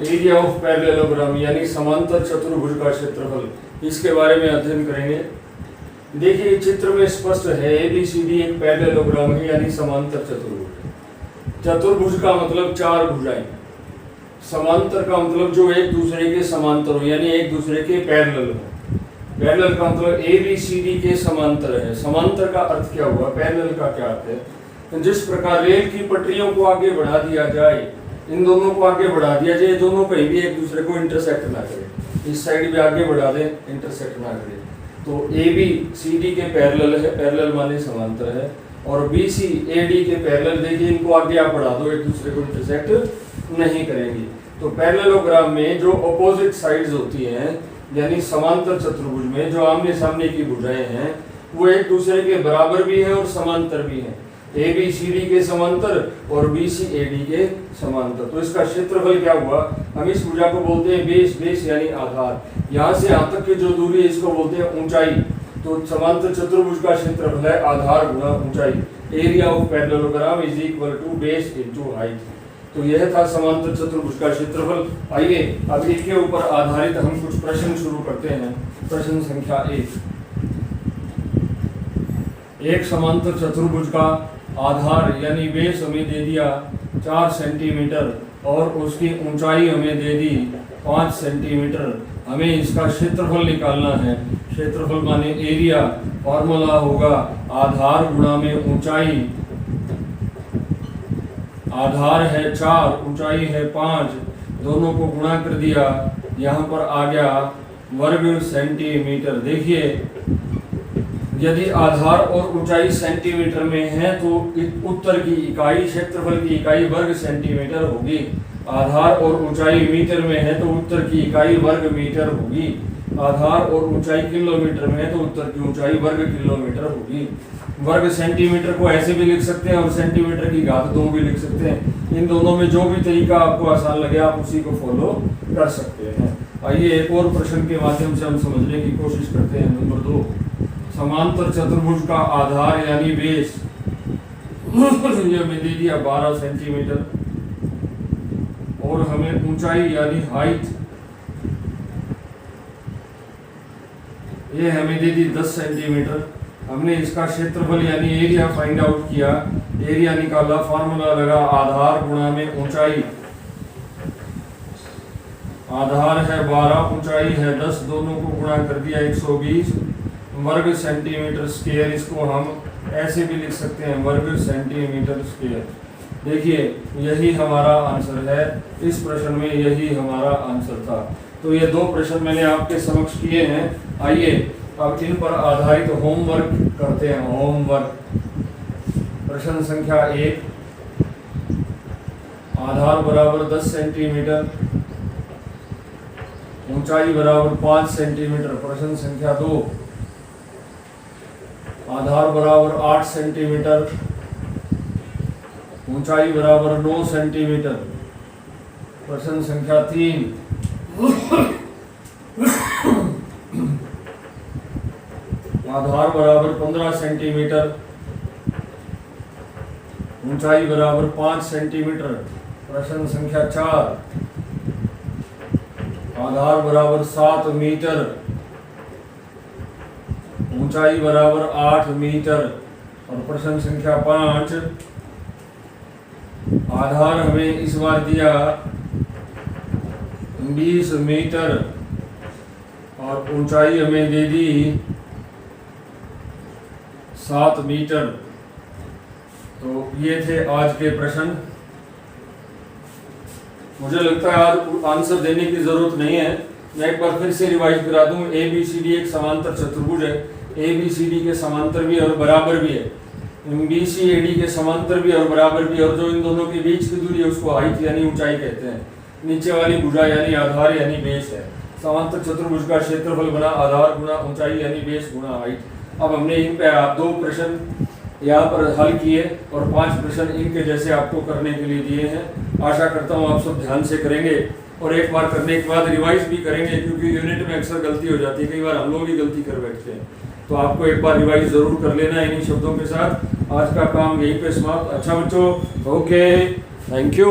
Area of parallelogram यानी समांतर चतुर्भुज का क्षेत्रफल, इसके बारे में अध्ययन करेंगे। देखिए चित्र में स्पष्ट है ABCD एक पैरेललोग्राम है यानी समांतर चतुर्भुज। चतुर्भुज का मतलब चार भुजाएं, समांतर का मतलब जो एक दूसरे के समांतर हो यानी एक दूसरे के पैरेलल हो। पैरेलल का मतलब ABCD के समांतर है। समांतर का अर्थ क्या हुआ, पैरेलल का क्या अर्थ है? जिस प्रकार रेल की पटरियों को आगे बढ़ा दिया जाए, इन दोनों को आगे बढ़ा दिया जाए, दोनों कहीं भी एक दूसरे को इंटरसेक्ट ना करें, इस साइड भी आगे बढ़ा दें इंटरसेक्ट ना करें, तो ABCD के पैरेलल है, पैरेलल माने समांतर है, और BC AD के पैरेलल, देखिए इनको आगे आप बढ़ा दो एक दूसरे को इंटरसेक्ट नहीं करेंगी। तो पैरेललोग्राम में जो अपोजिट साइड्स होती हैं यानी समांतर चतुर्भुज में जो आमने सामने की भुजाएं हैं वो एक दूसरे के बराबर भी है और समांतर भी है। ABCD के समांतर और BC AD के समांतर। तो इसका क्षेत्रफल क्या हुआ, हम इस भुजा को बोलते हैं बेस, बेस यानी आधार, यहाँ से यहाँ तक की जो दूरी है इसको बोलते हैं ऊंचाई। तो समांतर चतुर्भुज का क्षेत्रफल है आधार गुणा ऊंचाई। Area of parallelogram is equal to base into height. तो यह था समांतर चतुर्भुज का क्षेत्रफल। आइए अब इसके ऊपर आधारित हम कुछ प्रश्न शुरू करते हैं। प्रश्न संख्या 1। एक समांतर चतुर्भुज का आधार यानी बेस हमें दे दिया 4 सेंटीमीटर और उसकी ऊंचाई हमें दे दी 5 सेंटीमीटर। हमें इसका क्षेत्रफल निकालना है। क्षेत्रफल माने एरिया, फॉर्मूला होगा आधार गुणा में ऊंचाई। आधार है 4, ऊंचाई है 5, दोनों को गुणा कर दिया, यहाँ पर आ गया वर्ग सेंटीमीटर। देखिए यदि आधार और ऊंचाई सेंटीमीटर में है तो उत्तर की इकाई, क्षेत्रफल की इकाई वर्ग सेंटीमीटर होगी। आधार और ऊंचाई मीटर में है तो उत्तर की इकाई वर्ग मीटर होगी। आधार और ऊंचाई किलोमीटर में है तो उत्तर की ऊंचाई वर्ग किलोमीटर होगी। वर्ग सेंटीमीटर को ऐसे भी लिख सकते हैं और सेंटीमीटर की घात 2 भी लिख सकते हैं। इन दोनों में जो भी तरीका आपको आसान लगे आप उसी को फॉलो कर सकते हैं। आइए एक और प्रश्न के माध्यम से हम समझने की कोशिश करते हैं। नंबर 2, समांतर चतुर्भुज का आधार यानी बेस ये हमें दे दिया 12 सेंटीमीटर और हमें ऊंचाई यानी हाइट ये हमें दे दी 10 सेंटीमीटर। हमने इसका क्षेत्रफल यानी एरिया फाइंड आउट किया, एरिया निकाला, फार्मूला लगा आधार गुणा में ऊंचाई। आधार है 12, ऊंचाई है 10, दोनों को गुणा कर दिया 120 वर्ग सेंटीमीटर स्क्वायर। इसको हम ऐसे भी लिख सकते हैं वर्ग सेंटीमीटर स्क्वायर। देखिए यही हमारा आंसर है, इस प्रश्न में यही हमारा आंसर था। तो ये 2 प्रश्न मैंने आपके समक्ष किए हैं। आइए अब इन पर आधारित होमवर्क करते हैं। होमवर्क प्रश्न संख्या 1, आधार बराबर 10 सेंटीमीटर, ऊंचाई बराबर 5 सेंटीमीटर। प्रश्न संख्या 2, आधार बराबर 8 सेंटीमीटर, ऊंचाई बराबर 9 सेंटीमीटर। प्रश्न संख्या 3, आधार बराबर 15 सेंटीमीटर, ऊंचाई बराबर 5 सेंटीमीटर। प्रश्न संख्या 4, आधार बराबर 7 मीटर, ऊंचाई बराबर 8 मीटर। और प्रश्न संख्या 5, आधार हमें इस बार दिया 20 मीटर और ऊंचाई हमें दे दी 7 मीटर। तो ये थे आज के प्रश्न। मुझे लगता है आज आंसर देने की जरूरत नहीं है, मैं एक बार फिर से रिवाइज करा दूं। ABCD एक समांतर चतुर्भुज है, ABCD के समांतर भी और बराबर भी है, BC AD के समांतर भी और बराबर भी, और जो इन दोनों के बीच की दूरी है उसको हाइट यानी ऊंचाई कहते हैं। नीचे वाली भुजा यानी आधार यानी बेस है। समांतर चतुर्भुज का क्षेत्रफल बना आधार गुणा ऊंचाई यानी बेस गुणा हाइट। अब हमने इन पे 2 प्रश्न यहाँ पर हल किए और 5 प्रश्न इनके जैसे आपको करने के लिए दिए हैं। आशा करता हूँ आप सब ध्यान से करेंगे और एक बार करने के बाद रिवाइज भी करेंगे, क्योंकि यूनिट में अक्सर गलती हो जाती है, कई बार हम लोग ही गलती कर बैठते हैं। तो आपको एक बार रिवाइज जरूर कर लेना है इन्हीं शब्दों के साथ। आज का काम यहीं पे समाप्त। अच्छा बच्चों, ओके, थैंक यू।